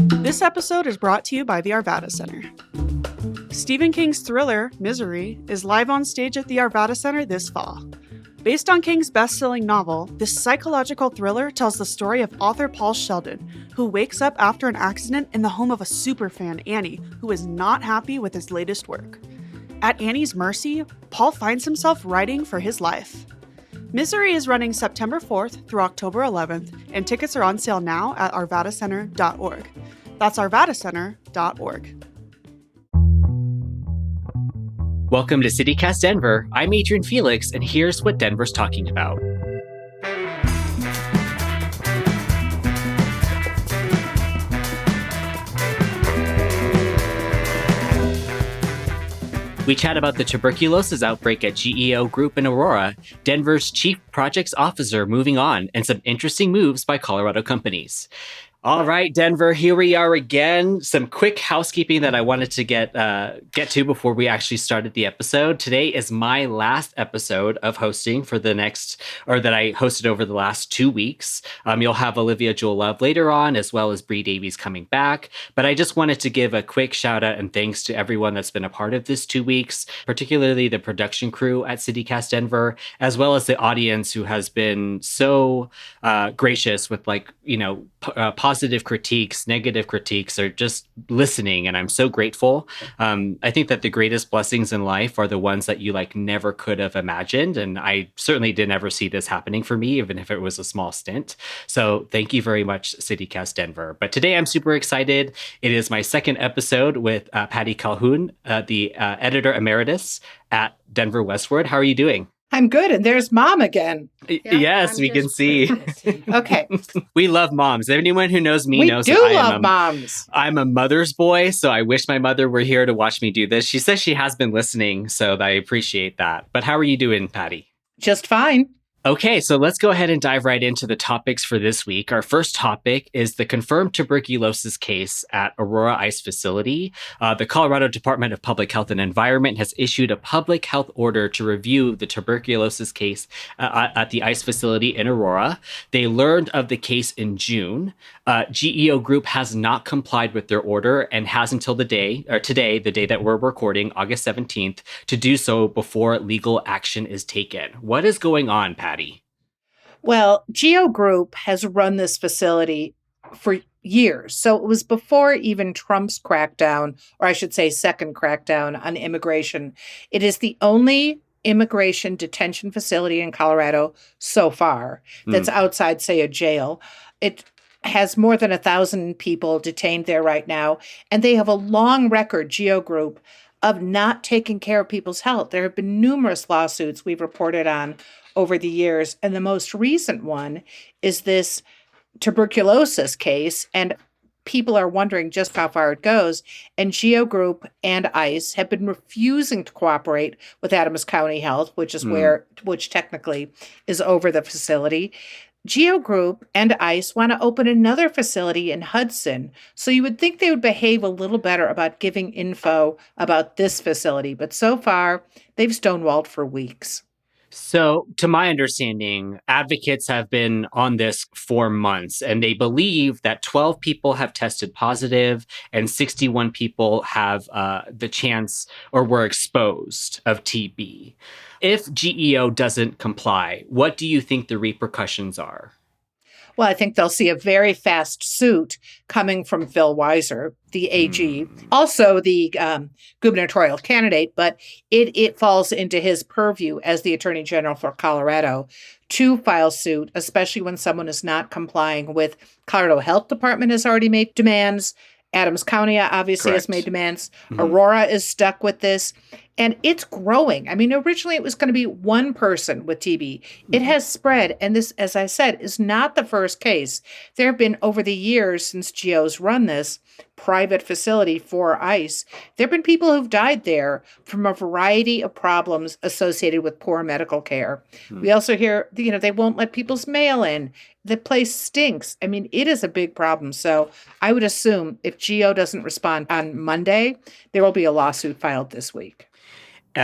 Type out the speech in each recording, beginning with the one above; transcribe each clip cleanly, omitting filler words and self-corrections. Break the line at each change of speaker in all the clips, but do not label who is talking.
This episode is brought to you by the Arvada Center. Stephen King's thriller, Misery, is live on stage at the Arvada Center this fall. Based on King's best-selling novel, this psychological thriller tells the story of author Paul Sheldon, who wakes up after an accident in the home of a superfan, Annie, who is not happy with his latest work. At Annie's mercy, Paul finds himself writing for his life. Misery is running September 4th through October 11th, and tickets are on sale now at arvadacenter.org. That's arvadacenter.org.
Welcome to CityCast Denver. I'm Adrian Felix, and here's what Denver's talking about. We chat about the tuberculosis outbreak at GEO Group in Aurora, Denver's chief projects officer moving on, and some interesting moves by Colorado companies. All right, Denver, here we are again. Some quick housekeeping that I wanted to get to before we actually started the episode. Today is my last episode of hosting for that I hosted over the last 2 weeks. You'll have Olivia Jewel Love later on, as well as Bree Davies coming back. But I just wanted to give a quick shout out and thanks to everyone that's been a part of this 2 weeks, particularly the production crew at CityCast Denver, as well as the audience who has been so gracious with positive critiques, negative critiques, or just listening. And I'm so grateful. I think that the greatest blessings in life are the ones that you never could have imagined. And I certainly didn't ever see this happening for me, even if it was a small stint. So thank you very much, CityCast Denver. But today I'm super excited. It is my second episode with Patty Calhoun, the editor emeritus at Denver Westward. How are you doing?
I'm good. And there's Mom again.
Yes, we can see.
Okay.
We love moms. Anyone who knows me knows
that I love moms.
I'm a mother's boy, so I wish my mother were here to watch me do this. She says she has been listening, so I appreciate that. But how are you doing, Patty?
Just fine.
Okay, so let's go ahead and dive right into the topics for this week. Our first topic is the confirmed tuberculosis case at Aurora ICE facility. The Colorado Department of Public Health and Environment has issued a public health order to review the tuberculosis case at the ICE facility in Aurora. They learned of the case in June. GEO Group has not complied with their order and has until today, the day that we're recording, August 17th, to do so before legal action is taken. What is going on, Pat?
Well, GEO Group has run this facility for years. So it was before even Trump's crackdown, or I should say second crackdown on immigration. It is the only immigration detention facility in Colorado so far that's outside, say, a jail. It has more than 1,000 people detained there right now. And they have a long record, GEO Group, of not taking care of people's health. There have been numerous lawsuits we've reported on over the years. And the most recent one is this tuberculosis case. And people are wondering just how far it goes. And GEO Group and ICE have been refusing to cooperate with Adams County Health, which is which technically is over the facility. GEO Group and ICE want to open another facility in Hudson, so you would think they would behave a little better about giving info about this facility. But so far, they've stonewalled for weeks.
So, to my understanding, advocates have been on this for months, and they believe that 12 people have tested positive and 61 people have the chance or were exposed of TB. If GEO doesn't comply, what do you think the repercussions are?
Well, I think they'll see a very fast suit coming from Phil Weiser, the AG, also the gubernatorial candidate, but it falls into his purview as the Attorney General for Colorado to file suit, especially when someone is not complying with Colorado Health Department has already made demands. Adams County obviously has made demands. Aurora is stuck with this. And it's growing. I mean, originally it was going to be one person with TB. It has spread. And this, as I said, is not the first case. There have been, over the years since GEO's run this private facility for ICE, there have been people who've died there from a variety of problems associated with poor medical care. We also hear, they won't let people's mail in. The place stinks. I mean, it is a big problem. So I would assume if GEO doesn't respond on Monday, there will be a lawsuit filed this week.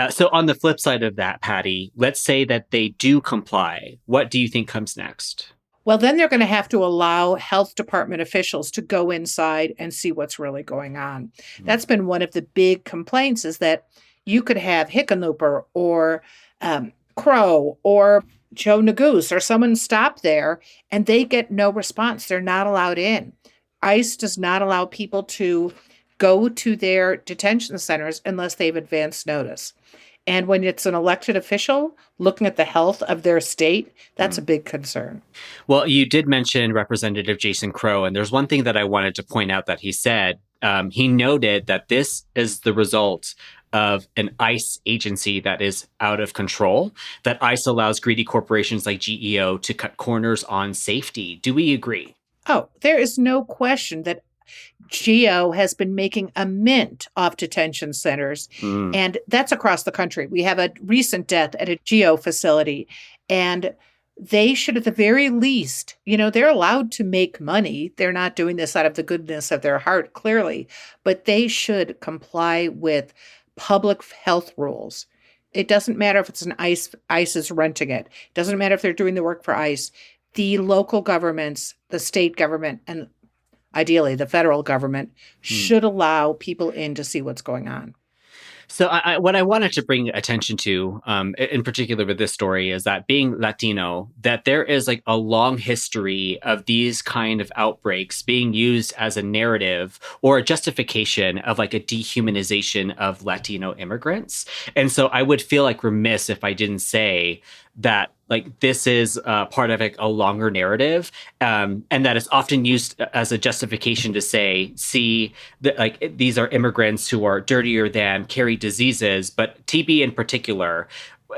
So on the flip side of that, Patty, let's say that they do comply. What do you think comes next?
Well, then they're going to have to allow health department officials to go inside and see what's really going on. That's been one of the big complaints, is that you could have Hickenlooper or Crow or Joe Nagoose or someone stop there and they get no response. They're not allowed in. ICE does not allow people to go to their detention centers unless they've advanced notice. And when it's an elected official looking at the health of their state, that's a big concern.
Well, you did mention Representative Jason Crow, and there's one thing that I wanted to point out that he said. He noted that this is the result of an ICE agency that is out of control, that ICE allows greedy corporations like GEO to cut corners on safety. Do we agree?
Oh, there is no question that GEO has been making a mint off detention centers, and that's across the country. We have a recent death at a GEO facility, and they should, at the very least, they're allowed to make money. They're not doing this out of the goodness of their heart, clearly, but they should comply with public health rules. It doesn't matter if it's an ICE is renting it. It doesn't matter if they're doing the work for ICE. The local governments, the state government, and ideally the federal government should allow people in to see what's going on.
So what I wanted to bring attention to, in particular with this story, is that being Latino, that there is like a long history of these kind of outbreaks being used as a narrative or a justification of like a dehumanization of Latino immigrants. And so I would feel like remiss if I didn't say that like this is part of like a longer narrative, and that it's often used as a justification to say, see, that like these are immigrants who are dirtier than, carry diseases, but TB in particular,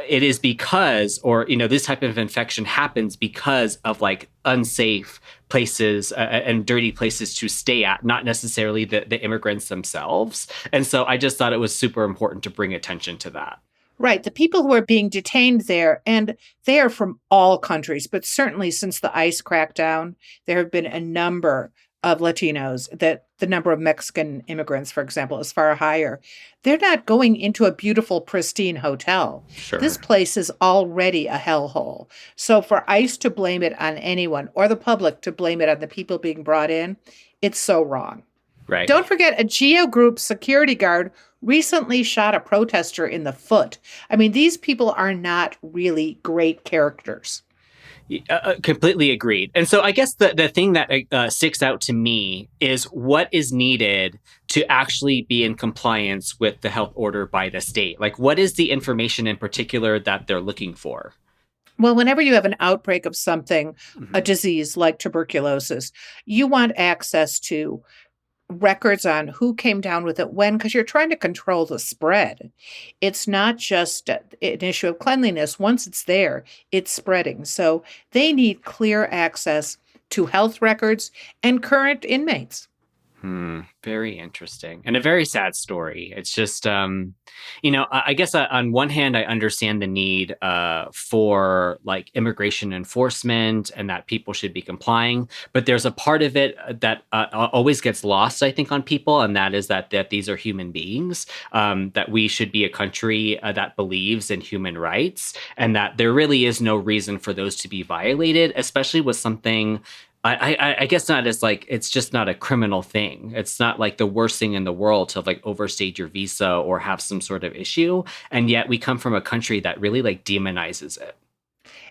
it is because, or this type of infection happens because of like unsafe places and dirty places to stay at, not necessarily the immigrants themselves. And so I just thought it was super important to bring attention to that.
Right. The people who are being detained there, and they are from all countries, but certainly since the ICE crackdown, there have been a number of Latinos, that the number of Mexican immigrants, for example, is far higher. They're not going into a beautiful, pristine hotel.
Sure.
This place is already a hellhole. So for ICE to blame it on anyone, or the public to blame it on the people being brought in, it's so wrong.
Right.
Don't forget, a GEO Group security guard recently shot a protester in the foot. I mean, these people are not really great characters.
Completely agreed. And so I guess the thing that sticks out to me is what is needed to actually be in compliance with the health order by the state. Like, what is the information in particular that they're looking for?
Well, whenever you have an outbreak of something, a disease like tuberculosis, you want access to records on who came down with it when, because you're trying to control the spread. It's not just an issue of cleanliness. Once it's there, it's spreading. So they need clear access to health records and current inmates.
Very interesting. And a very sad story. It's just, I guess on one hand, I understand the need for like immigration enforcement and that people should be complying. But there's a part of it that always gets lost, I think, on people. And that is that these are human beings, that we should be a country that believes in human rights, and that there really is no reason for those to be violated, especially with something I guess not as like, it's just not a criminal thing. It's not like the worst thing in the world to like overstay your visa or have some sort of issue. And yet we come from a country that really like demonizes it.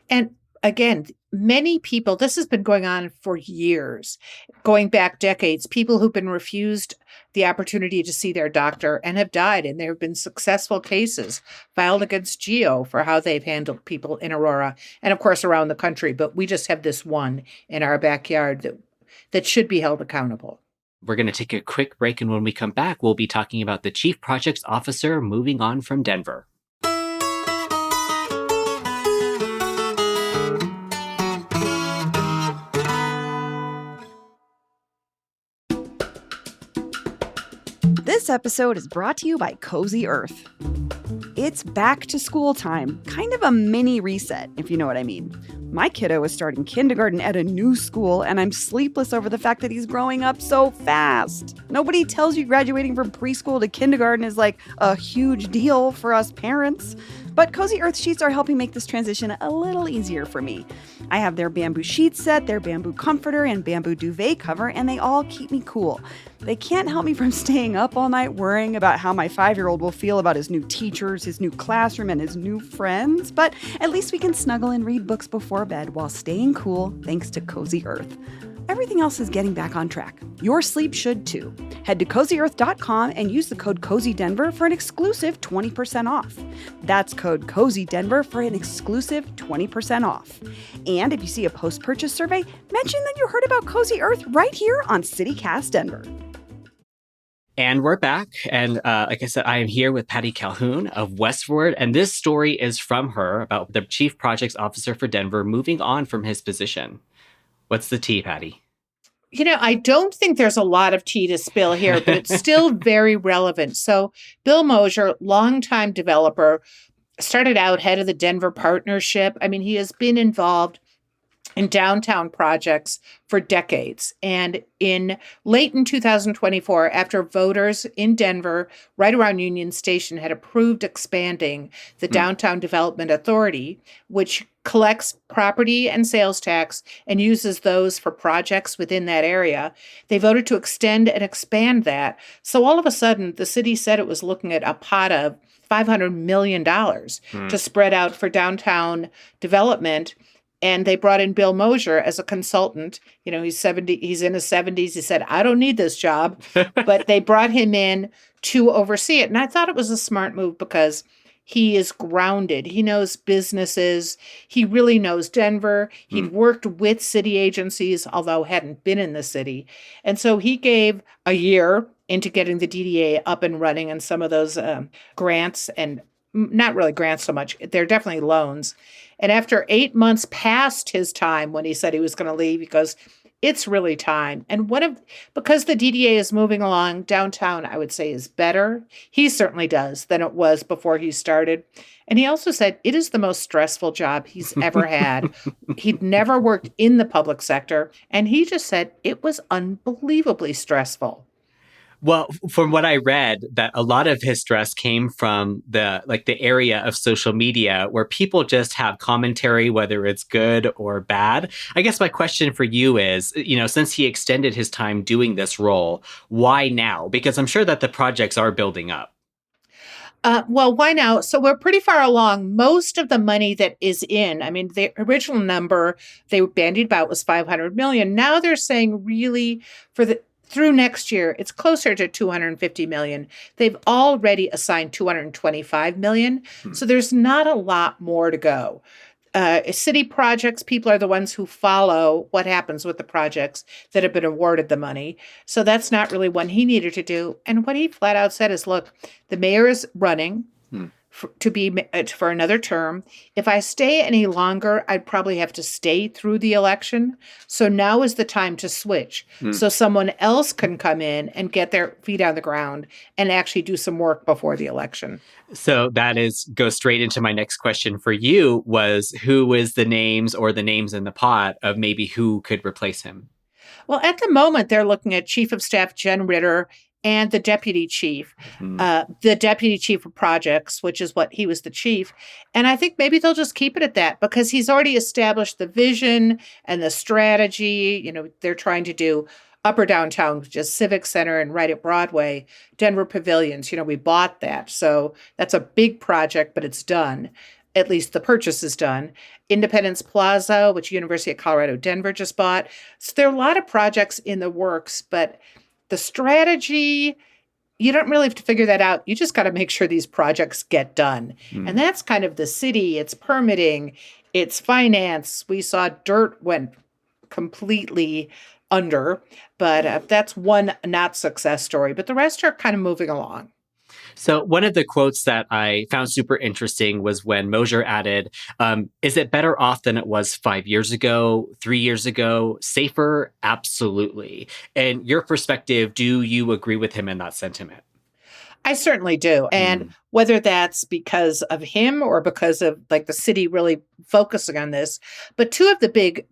And again, many people, this has been going on for years, going back decades, people who've been refused the opportunity to see their doctor and have died. And there have been successful cases filed against GEO for how they've handled people in Aurora and, of course, around the country. But we just have this one in our backyard that should be held accountable.
We're going to take a quick break. And when we come back, we'll be talking about the Chief Projects Officer moving on from Denver.
This episode is brought to you by Cozy Earth. It's back to school time, kind of a mini reset, if you know what I mean. My kiddo is starting kindergarten at a new school, and I'm sleepless over the fact that he's growing up so fast. Nobody tells you graduating from preschool to kindergarten is like a huge deal for us parents. But Cozy Earth sheets are helping make this transition a little easier for me. I have their bamboo sheet set, their bamboo comforter, and bamboo duvet cover, and they all keep me cool. They can't help me from staying up all night worrying about how my 5-year-old will feel about his new teachers, his new classroom, and his new friends, but at least we can snuggle and read books before bed while staying cool thanks to Cozy Earth. Everything else is getting back on track. Your sleep should too. Head to CozyEarth.com and use the code CozyDenver for an exclusive 20% off. That's code CozyDenver for an exclusive 20% off. And if you see a post-purchase survey, mention that you heard about Cozy Earth right here on CityCast Denver.
And we're back. And like I said, I am here with Patty Calhoun of Westward. And this story is from her about the Chief Projects Officer for Denver moving on from his position. What's the tea, Patty?
I don't think there's a lot of tea to spill here, but it's still very relevant. So Bill Mosher, longtime developer, started out head of the Denver Partnership. I mean, he has been involved in downtown projects for decades. And late in 2024, after voters in Denver, right around Union Station, had approved expanding the Downtown Development Authority, which collects property and sales tax and uses those for projects within that area, they voted to extend and expand that. So all of a sudden, the city said it was looking at a pot of $500 million to spread out for downtown development. And they brought in Bill Mosher as a consultant. He's 70, he's in his 70s. He said, I don't need this job. But they brought him in to oversee it. And I thought it was a smart move because he is grounded. He knows businesses. He really knows Denver. He'd worked with city agencies, although hadn't been in the city. And so he gave a year into getting the DDA up and running and some of those grants, and not really grants so much. They're definitely loans. And after 8 months past his time when he said he was going to leave, he goes, it's really time. And because the DDA is moving along downtown, I would say is better. He certainly does than it was before he started. And he also said it is the most stressful job he's ever had. He'd never worked in the public sector. And he just said it was unbelievably stressful.
Well, from what I read, that a lot of his stress came from the area of social media where people just have commentary, whether it's good or bad. I guess my question for you is, since he extended his time doing this role, why now? Because I'm sure that the projects are building up.
Well, why now? So we're pretty far along. Most of the money that is in, the original number they bandied about was $500 million. Now they're saying really through next year, it's closer to $250 million. They've already assigned $225 million. So there's not a lot more to go. City projects, people are the ones who follow what happens with the projects that have been awarded the money. So that's not really what he needed to do. And what he flat out said is, look, the mayor is running for another term. If I stay any longer, I'd probably have to stay through the election. So now is the time to switch. So someone else can come in and get their feet on the ground and actually do some work before the election.
So that goes straight into my next question for you was who is the names or the names in the pot of maybe who could replace him?
Well, at the moment, they're looking at Chief of Staff Jen Ritter and the deputy chief, the deputy chief of projects, which is what he was the chief. And I think maybe they'll just keep it at that because he's already established the vision and the strategy. They're trying to do Upper Downtown, which is Civic Center, and right at Broadway, Denver Pavilions. We bought that. So that's a big project, but it's done. At least the purchase is done. Independence Plaza, which University of Colorado Denver just bought. So there are a lot of projects in the works, but the strategy, you don't really have to figure that out. You just got to make sure these projects get done. And that's kind of the city. It's permitting, it's finance. We saw dirt went completely under, but that's one not success story. But the rest are kind of moving along.
So one of the quotes that I found super interesting was when Mosher added, is it better off than it was 5 years ago, 3 years ago? Safer? Absolutely. And your perspective, do you agree with him in that sentiment?
I certainly do. And whether that's because of him or because of like the city really focusing on this, but two of the big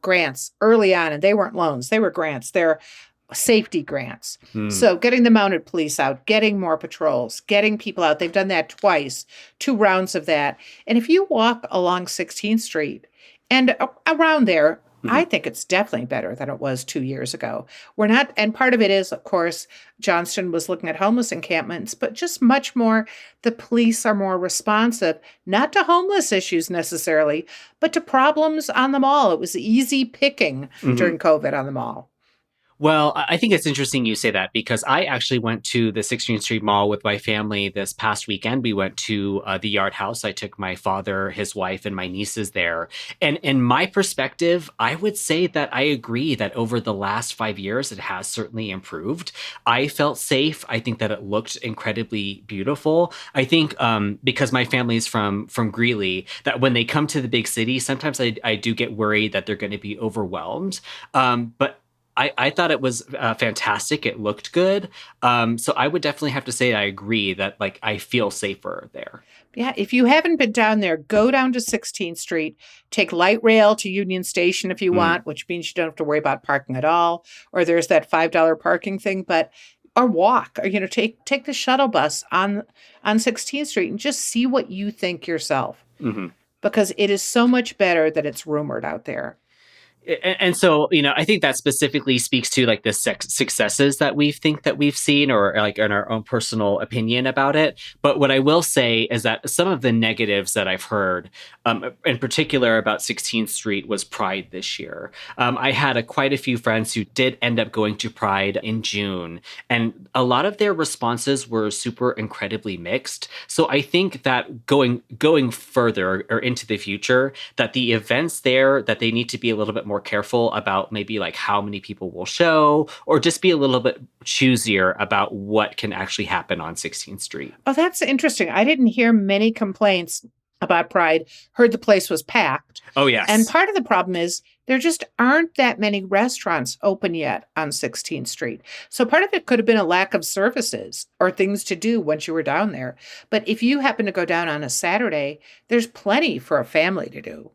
grants early on, and they weren't loans, they were grants. They're safety grants. So getting the mounted police out, getting more patrols, getting people out. They've done that twice, 2 rounds of that. And if you walk along 16th Street and around there, I think it's definitely better than it was 2 years ago. We're not, and part of it is, of course, Johnston was looking at homeless encampments, but just much more, the police are more responsive, not to homeless issues necessarily, but to problems on the mall. It was easy picking during COVID on the mall.
Well, I think it's interesting you say that because I actually went to the 16th Street Mall with my family this past weekend. We went to the Yard House. I took my father, his wife, and my nieces there. And in my perspective, I would say that I agree that over the last 5 years, it has certainly improved. I felt safe. I think that it looked incredibly beautiful. I think because my family's from Greeley, that when they come to the big city, sometimes I do get worried that they're going to be overwhelmed. But I thought it was fantastic. It looked good. So I would definitely have to say I agree that like I feel safer there.
Yeah, if you haven't been down there, go down to 16th Street, take light rail to Union Station if you want, which means you don't have to worry about parking at all. Or there's that $5 parking thing, or walk, or take the shuttle bus on 16th Street and just see what you think yourself. Because it is so much better that it's rumored out there.
And so, I think that specifically speaks to like the successes that we've seen or like in our own personal opinion about it. But what I will say is that some of the negatives that I've heard, in particular about 16th Street, was Pride this year. I had quite a few friends who did end up going to Pride in June, and a lot of their responses were super incredibly mixed. So I think that going further or into the future, that the events there, that they need to be a little bit more careful about maybe like how many people will show, or just be a little bit choosier about what can actually happen on 16th Street.
Oh, that's interesting. I didn't hear many complaints about Pride. Heard the place was packed.
Oh, yes.
And part of the problem is there just aren't that many restaurants open yet on 16th Street. So part of it could have been a lack of services or things to do once you were down there. But if you happen to go down on a Saturday, there's plenty for a family to do.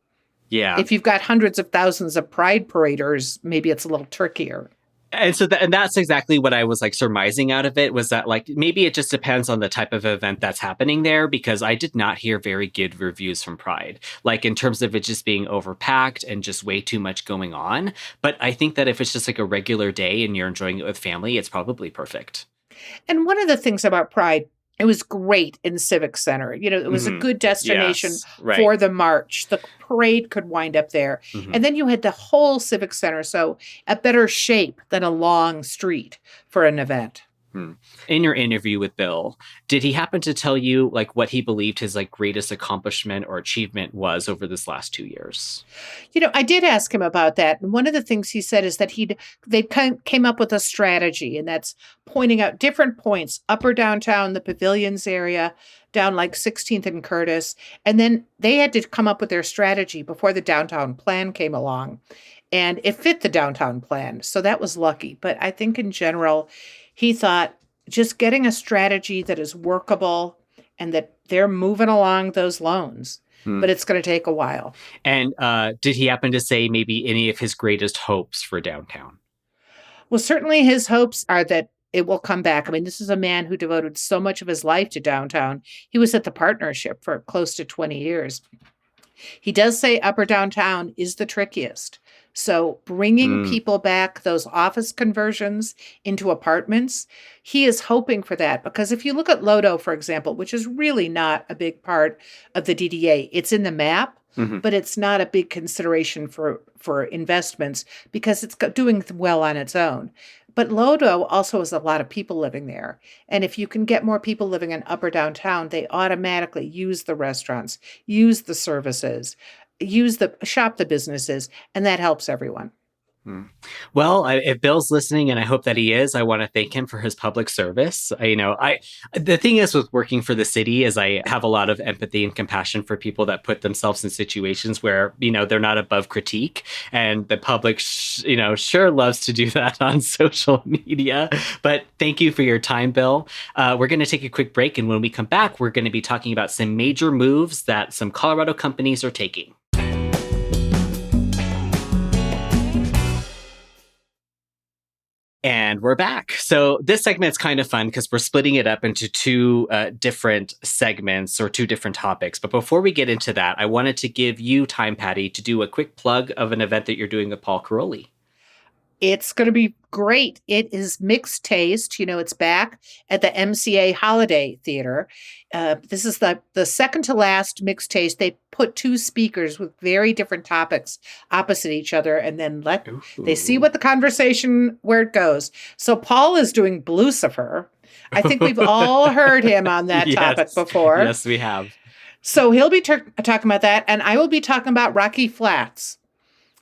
Yeah.
If you've got hundreds of thousands of Pride paraders, maybe it's a little trickier.
And so that's exactly what I was like surmising out of it, was that like maybe it just depends on the type of event that's happening there, because I did not hear very good reviews from Pride, like in terms of it just being overpacked and just way too much going on. But I think that if it's just like a regular day and you're enjoying it with family, it's probably perfect.
And one of the things about Pride, it was great in Civic Center. It was a good destination for the march. The parade could wind up there. And then you had the whole Civic Center, so a better shape than a long street for an event.
In your interview with Bill, did he happen to tell you like what he believed his like greatest accomplishment or achievement was over this last 2 years?
I did ask him about that. And one of the things he said is that they came up with a strategy, and that's pointing out different points, upper downtown, the pavilions area, down like 16th and Curtis. And then they had to come up with their strategy before the downtown plan came along. And it fit the downtown plan. So that was lucky. But I think in general, he thought just getting a strategy that is workable and that they're moving along those loans, but it's going to take a while.
And did he happen to say maybe any of his greatest hopes for downtown?
Well, certainly his hopes are that it will come back. I mean, this is a man who devoted so much of his life to downtown. He was at the partnership for close to 20 years. He does say upper downtown is the trickiest. So bringing people back, those office conversions into apartments, he is hoping for that. Because if you look at Lodo, for example, which is really not a big part of the DDA, it's in the map, but it's not a big consideration for investments because it's doing well on its own. But Lodo also has a lot of people living there. And if you can get more people living in upper downtown, they automatically use the restaurants, use the services, shop the businesses, and that helps everyone.
Well, if Bill's listening, and I hope that he is, I want to thank him for his public service. The thing is with working for the city is I have a lot of empathy and compassion for people that put themselves in situations where, they're not above critique. And the public, sure loves to do that on social media. But thank you for your time, Bill. We're going to take a quick break. And when we come back, we're going to be talking about some major moves that some Colorado companies are taking. And we're back. So this segment's kind of fun because we're splitting it up into two different segments or two different topics. But before we get into that, I wanted to give you time, Patty, to do a quick plug of an event that you're doing with Paul Caroli.
It's going to be great. It is Mixed Taste. It's back at the MCA Holiday Theater. This is the second to last Mixed Taste. They put two speakers with very different topics opposite each other and then they see what the conversation, where it goes. So Paul is doing Blucifer. I think we've all heard him on that topic before.
Yes, we have.
So he'll be talking about that, and I will be talking about Rocky Flats.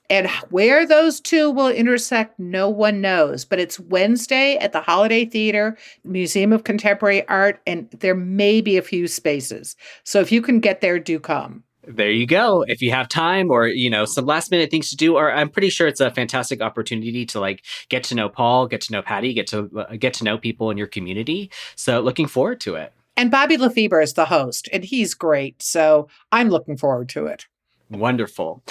And where those two will intersect, no one knows. But it's Wednesday at the Holiday Theater, Museum of Contemporary Art, and there may be a few spaces. So if you can get there, do come.
There you go. If you have time or, some last minute things to do, or I'm pretty sure it's a fantastic opportunity to get to know Paul, get to know Patty, get to know people in your community. So looking forward to it.
And Bobby Lefebvre is the host, and he's great. So I'm looking forward to it.
Wonderful.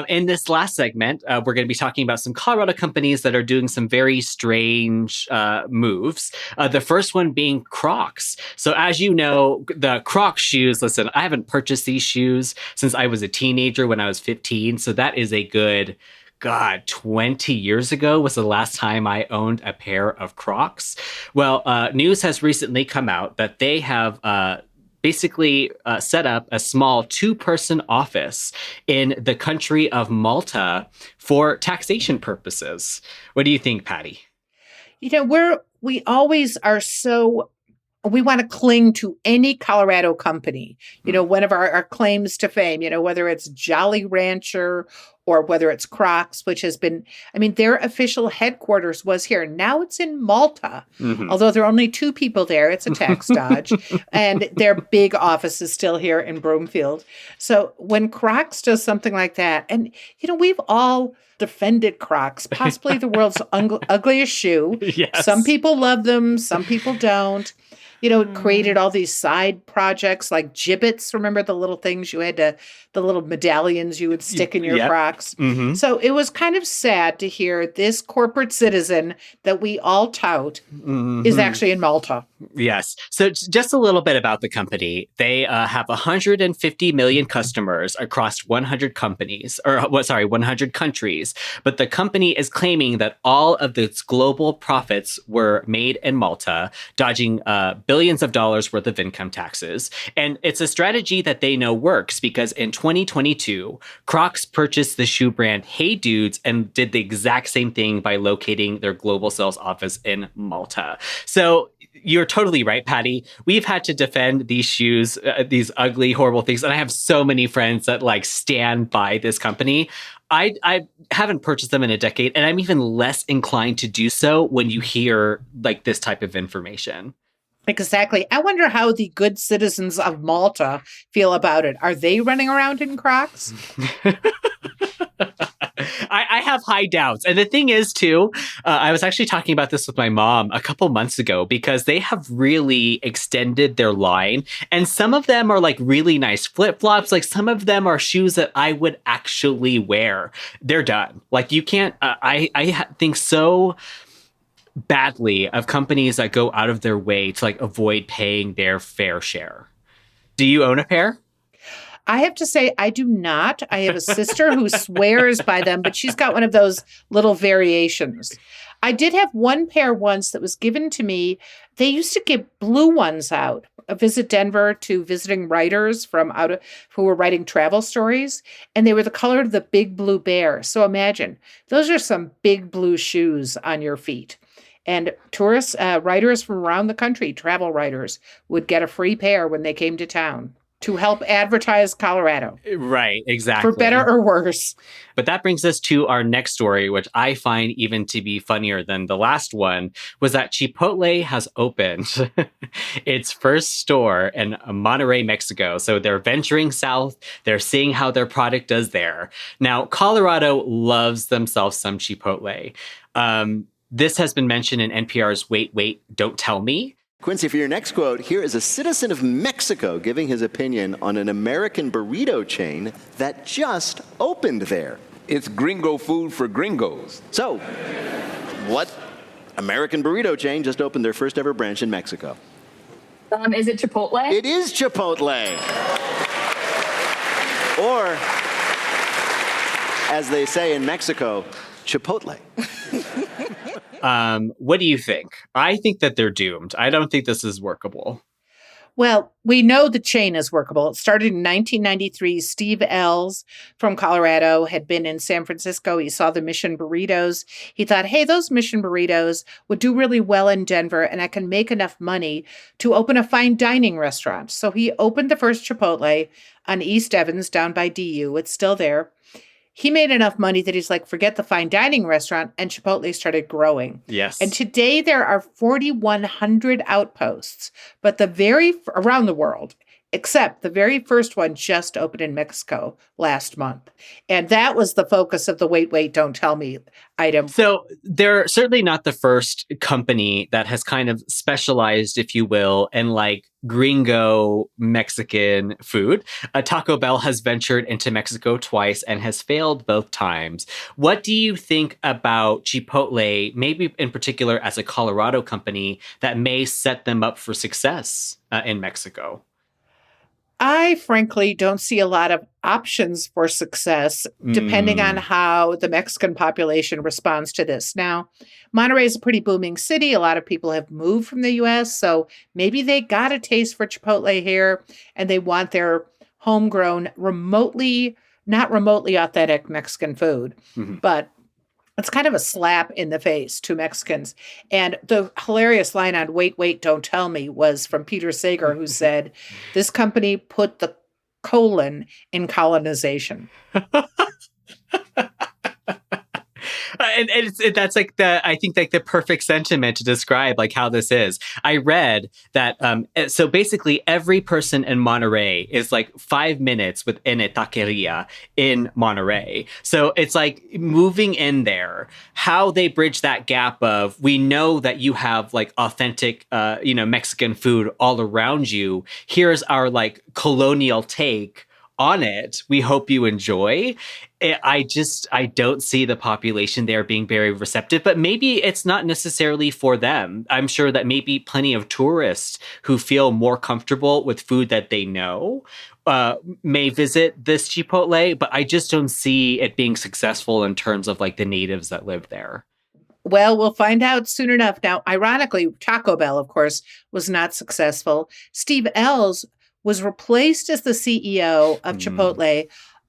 In this last segment, we're going to be talking about some Colorado companies that are doing some very strange moves. The first one being Crocs. So as you know, the Crocs shoes, listen, I haven't purchased these shoes since I was a teenager when I was 15. So that is a good 20 years ago was the last time I owned a pair of Crocs. Well, news has recently come out that they have basically set up a small two-person office in the country of Malta for taxation purposes. What do you think, Patty?
We always are so... We want to cling to any Colorado company. One of our claims to fame, whether it's Jolly Rancher or whether it's Crocs, which has been, their official headquarters was here. Now it's in Malta. Mm-hmm. Although there are only two people there. It's a tax dodge. And their big office is still here in Broomfield. So when Crocs does something like that, and, we've all defended Crocs, possibly the world's ugliest shoe.
Yes.
Some people love them. Some people don't. It created all these side projects like gibbets. Remember the little things the little medallions you would stick in your Crocs?
Mm-hmm.
So it was kind of sad to hear this corporate citizen that we all tout is actually in Malta.
Yes. So just a little bit about the company. They have 150 million customers across 100 companies, 100 countries. But the company is claiming that all of its global profits were made in Malta, dodging billions of dollars worth of income taxes. And it's a strategy that they know works because in 2022, Crocs purchased the shoe brand Hey Dudes and did the exact same thing by locating their global sales office in Malta. So you're totally right, Patty. We've had to defend these shoes, these ugly, horrible things. And I have so many friends that stand by this company. I haven't purchased them in a decade, and I'm even less inclined to do so when you hear this type of information.
Exactly. I wonder how the good citizens of Malta feel about it. Are they running around in Crocs?
I have high doubts. And the thing is, too, I was actually talking about this with my mom a couple months ago because they have really extended their line. And some of them are really nice flip-flops. Some of them are shoes that I would actually wear. They're done. You can't, I think so badly of companies that go out of their way to avoid paying their fair share. Do you own a pair?
I have to say, I do not. I have a sister who swears by them, but she's got one of those little variations. I did have one pair once that was given to me. They used to give blue ones out. A visit Denver to visiting writers who were writing travel stories, and they were the color of the big blue bear. So imagine, those are some big blue shoes on your feet. And tourists, writers from around the country, travel writers, would get a free pair when they came to town. to help advertise Colorado,
Right, exactly.
for better or worse.
But that brings us to our next story, which I find even to be funnier than the last one, was that Chipotle has opened its first store in Monterrey, Mexico. So they're venturing south. They're seeing how their product does there. Now, Colorado loves themselves some Chipotle. This has been mentioned in NPR's Wait, Wait, Don't Tell Me.
Quincy, for your next quote, here is a citizen of Mexico giving his opinion on an American burrito chain that just opened there.
It's gringo food for gringos.
So, what American burrito chain just opened their first ever branch in Mexico?
Is it Chipotle?
It is Chipotle. Or, as they say in Mexico, Chipotle.
What do you think? I think that they're doomed. I don't think this is workable.
Well, we know the chain is workable. It started in 1993. Steve Ells from Colorado had been in San Francisco. He saw the Mission Burritos. He thought, hey, those Mission Burritos would do really well in Denver, and I can make enough money to open a fine dining restaurant. So he opened the first Chipotle on East Evans down by DU. It's still there. He made enough money that he's like, forget the fine dining restaurant, and Chipotle started growing.
Yes.
And today there are 4,100 outposts, but around the world, except the very first one just opened in Mexico last month. And that was the focus of the Wait, Wait, Don't Tell Me item.
So they're certainly not the first company that has kind of specialized, if you will, in like gringo Mexican food. Taco Bell has ventured into Mexico twice and has failed both times. What do you think about Chipotle, maybe in particular as a Colorado company, that may set them up for success in Mexico?
I frankly don't see a lot of options for success depending on how the Mexican population responds to this. Now, Monterrey is a pretty booming city. A lot of people have moved from the U.S., so maybe they got a taste for Chipotle here and they want their homegrown, not remotely authentic Mexican food. Mm-hmm. But it's kind of a slap in the face to Mexicans. And the hilarious line on Wait, Wait, Don't Tell Me was from Peter Sager, who said, this company put the colon in colonization.
And that's like I think like the perfect sentiment to describe like how this is. I read that so basically every person in Monterey is like 5 minutes within a taqueria in Monterey. So it's like moving in there, how they bridge that gap of, we know that you have like authentic Mexican food all around you. Here's our like colonial take on it. We hope you enjoy. I don't see the population there being very receptive, but maybe it's not necessarily for them. I'm sure that maybe plenty of tourists who feel more comfortable with food that they know may visit this Chipotle, but I just don't see it being successful in terms of like the natives that live there.
Well, we'll find out soon enough. Now, ironically, Taco Bell, of course, was not successful. Steve Ells was replaced as the CEO of Chipotle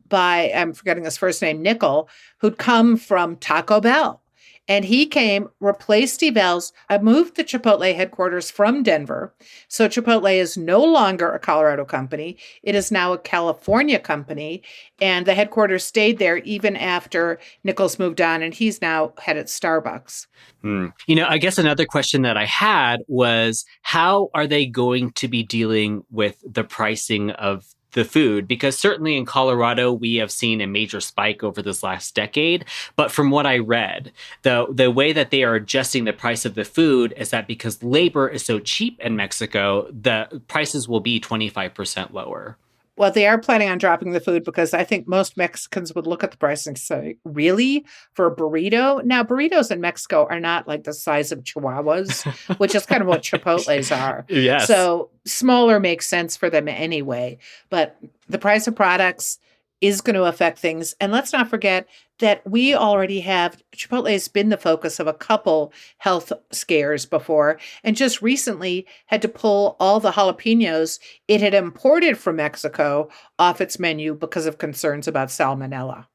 by, I'm forgetting his first name, Nickel, who'd come from Taco Bell. And he came, replaced Steve Ells, moved the Chipotle headquarters from Denver. So Chipotle is no longer a Colorado company. It is now a California company. And the headquarters stayed there even after Nichols moved on, and he's now head at Starbucks.
I guess another question that I had was, how are they going to be dealing with the pricing of the food? Because certainly in Colorado, we have seen a major spike over this last decade. But from what I read, the way that they are adjusting the price of the food is that because labor is so cheap in Mexico, the prices will be 25% lower.
Well, they are planning on dropping the food because I think most Mexicans would look at the price and say, really? For a burrito? Now, burritos in Mexico are not like the size of chihuahuas, which is kind of what Chipotles are.
Yes.
So smaller makes sense for them anyway. But the price of products is going to affect things. And let's not forget that we already have, Chipotle has been the focus of a couple health scares before, and just recently had to pull all the jalapenos it had imported from Mexico off its menu because of concerns about salmonella.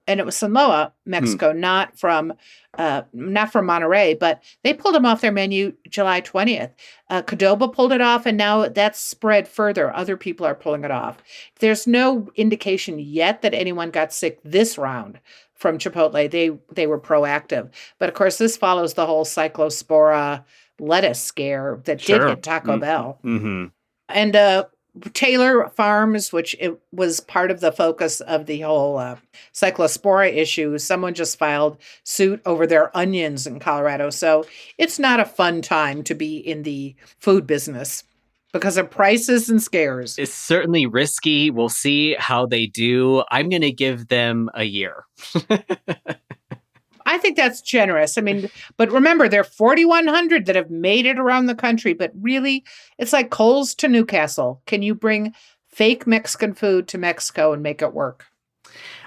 and it was Sinaloa, Mexico, not from Monterey, but they pulled them off their menu July 20th. Qdoba pulled it off, and now that's spread further. Other people are pulling it off. There's no indication yet that anyone got sick this round from Chipotle. They were proactive. But of course, this follows the whole cyclospora lettuce scare that did hit Taco Bell.
Mm-hmm.
And Taylor Farms, which it was part of the focus of the whole cyclospora issue, someone just filed suit over their onions in Colorado. So it's not a fun time to be in the food business because of prices and scares.
It's certainly risky. We'll see how they do. I'm going to give them a year.
I think that's generous. I mean, but remember, there are 4,100 that have made it around the country. But really, it's like Kohl's to Newcastle. Can you bring fake Mexican food to Mexico and make it work?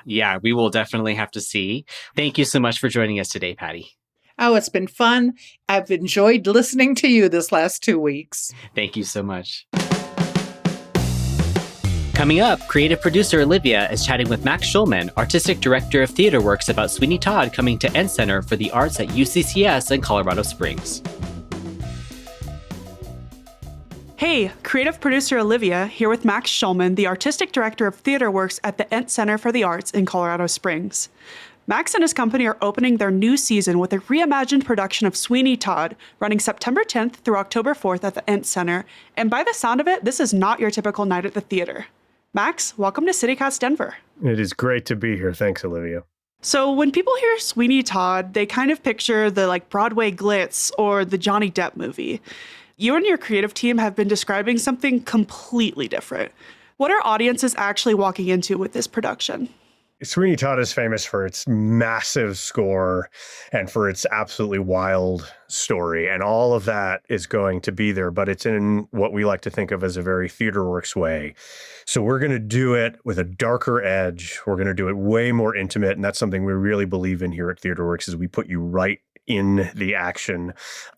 Yeah, we will definitely have to see. Thank you so much for joining us today, Patty.
Oh, it's been fun. I've enjoyed listening to you this last 2 weeks.
Thank you so much. Coming up, creative producer Olivia is chatting with Max Schulman, artistic director of TheaterWorks, about Sweeney Todd coming to Ent Center for the Arts at UCCS in Colorado Springs.
Hey, creative producer Olivia here with Max Schulman, the artistic director of TheaterWorks at the Ent Center for the Arts in Colorado Springs. Max and his company are opening their new season with a reimagined production of Sweeney Todd, running September 10th through October 4th at the Ent Center. And by the sound of it, this is not your typical night at the theater. Max, welcome to CityCast Denver.
It is great to be here. Thanks, Olivia.
So when people hear Sweeney Todd, they kind of picture the Broadway glitz or the Johnny Depp movie. You and your creative team have been describing something completely different. What are audiences actually walking into with this production?
Sweeney Todd is famous for its massive score and for its absolutely wild story. And all of that is going to be there, but it's in what we like to think of as a very TheaterWorks way. So we're going to do it with a darker edge. We're going to do it way more intimate. And that's something we really believe in here at TheaterWorks, is we put you right in the action.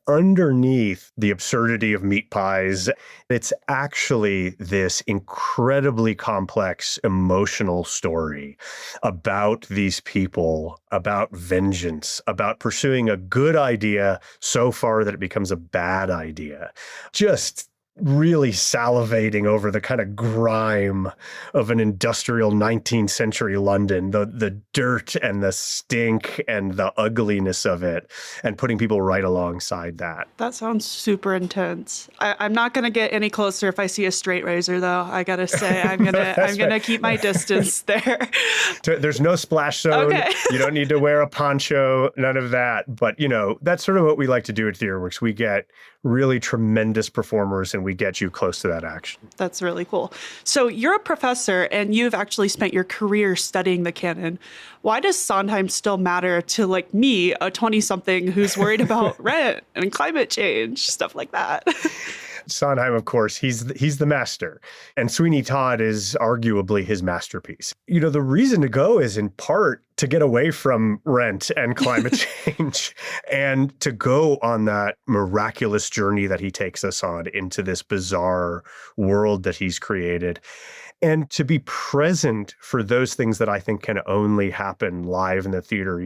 Underneath the absurdity of meat pies, it's actually this incredibly complex emotional story about these people, about vengeance, about pursuing a good idea so far that it becomes a bad idea. Just really salivating over the kind of grime of an industrial 19th century London, the dirt and the stink and the ugliness of it, and putting people right alongside that.
That sounds super intense. I'm not going to get any closer if I see a straight razor, though. I got to say, I'm gonna keep my distance there.
There's no splash zone.
Okay.
You don't need to wear a poncho, none of that. But, that's sort of what we like to do at TheaterWorks. We get really tremendous performers and we get you close to that action.
That's really cool. So you're a professor and you've actually spent your career studying the canon. Why does Sondheim still matter to me, a 20-something who's worried about rent and climate change, stuff like that?
Sondheim, of course, he's the master. And Sweeney Todd is arguably his masterpiece. The reason to go is in part to get away from rent and climate change and to go on that miraculous journey that he takes us on into this bizarre world that he's created. And to be present for those things that I think can only happen live in the theater.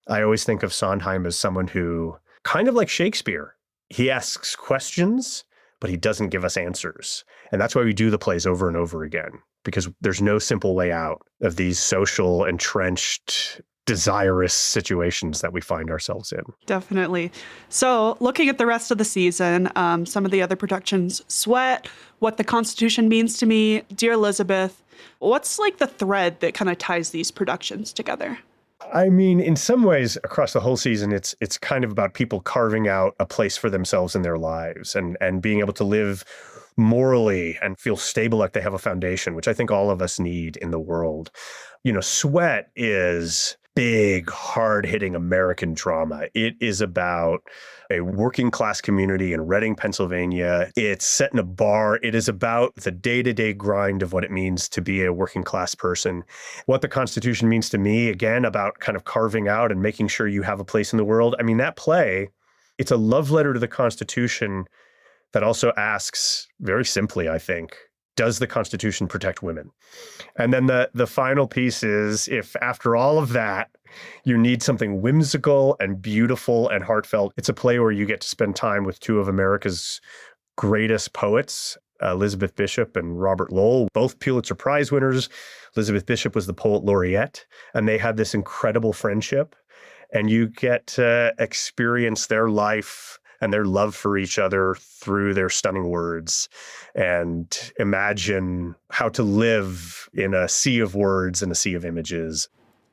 I always think of Sondheim as someone who, kind of like Shakespeare, he asks questions, but he doesn't give us answers. And that's why we do the plays over and over again, because there's no simple way out of these social, entrenched, desirous situations that we find ourselves in.
Definitely. So looking at the rest of the season, some of the other productions, Sweat, What the Constitution Means to Me, Dear Elizabeth, what's the thread that kind of ties these productions together?
I mean, in some ways, across the whole season, it's kind of about people carving out a place for themselves in their lives and being able to live morally and feel stable, like they have a foundation, which I think all of us need in the world. Sweat is big, hard-hitting American drama. It is about a working class community in Reading, Pennsylvania. It's set in a bar. It is about the day-to-day grind of what it means to be a working class person. What the Constitution means to me, again, about kind of carving out and making sure you have a place in the world. I mean, that play, it's a love letter to the Constitution that also asks, very simply, I think, does the Constitution protect women? And then the final piece is, if after all of that, you need something whimsical and beautiful and heartfelt, it's a play where you get to spend time with two of America's greatest poets, Elizabeth Bishop and Robert Lowell, both Pulitzer Prize winners. Elizabeth Bishop was the poet laureate, and they had this incredible friendship. And you get to experience their life and their love for each other through their stunning words, and imagine how to live in a sea of words and a sea of images.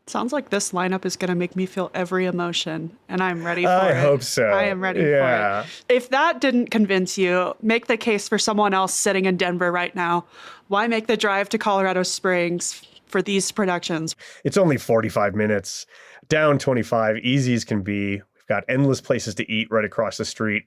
Sounds like this lineup is going to make me feel every emotion, and I'm ready for it.
I hope so.
I am ready for it. If that didn't convince you, make the case for someone else sitting in Denver right now. Why make the drive to Colorado Springs for these productions?
It's only 45 minutes, down 25, easy as can be. We've got endless places to eat right across the street.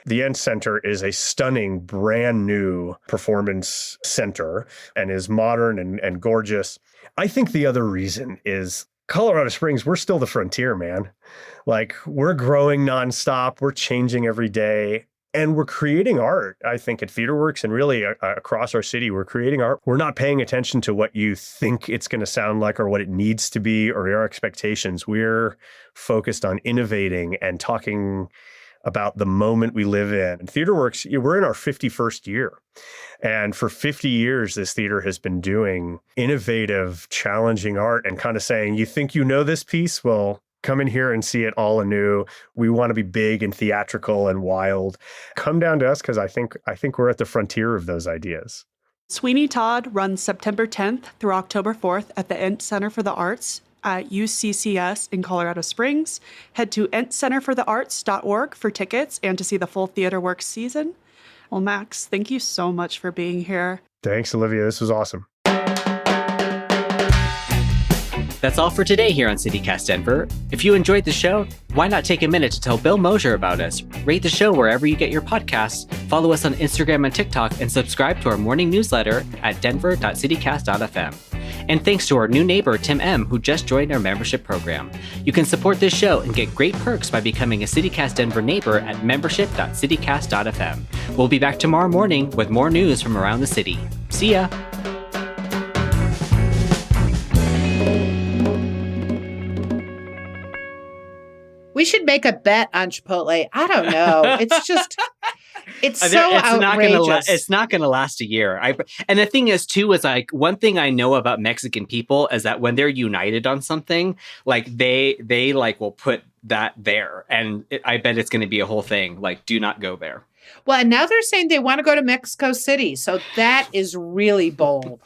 The Ent Center is a stunning, brand new performance center and is modern and gorgeous. I think the other reason is Colorado Springs, we're still the frontier, man. Like, we're growing nonstop. We're changing every day. And we're creating art, I think, at TheaterWorks and really across our city. We're creating art. We're not paying attention to what you think it's going to sound like or what it needs to be or your expectations. We're focused on innovating and talking about the moment we live in. And TheaterWorks, we're in our 51st year. And for 50 years, this theater has been doing innovative, challenging art and kind of saying, you think you know this piece? Well, come in here and see it all anew. We want to be big and theatrical and wild. Come down to us, because I think we're at the frontier of those ideas.
Sweeney Todd runs September 10th through October 4th at the Ent Center for the Arts at UCCS in Colorado Springs. Head to entcenterforthearts.org for tickets and to see the full TheaterWorks season. Well, Max, thank you so much for being here.
Thanks, Olivia. This was awesome.
That's all for today here on CityCast Denver. If you enjoyed the show, why not take a minute to tell Bill Mosier about us? Rate the show wherever you get your podcasts, follow us on Instagram and TikTok, and subscribe to our morning newsletter at denver.citycast.fm. And thanks to our new neighbor, Tim M., who just joined our membership program. You can support this show and get great perks by becoming a CityCast Denver neighbor at membership.citycast.fm. We'll be back tomorrow morning with more news from around the city. See ya!
We should make a bet on Chipotle. I don't know. It's just, it's so outrageous.
It's not going to last a year. And the thing is, too, is like one thing I know about Mexican people is that when they're united on something, like they like will put that there. And I bet it's going to be a whole thing. Like, do not go there.
Well, and now they're saying they want to go to Mexico City. So that is really bold.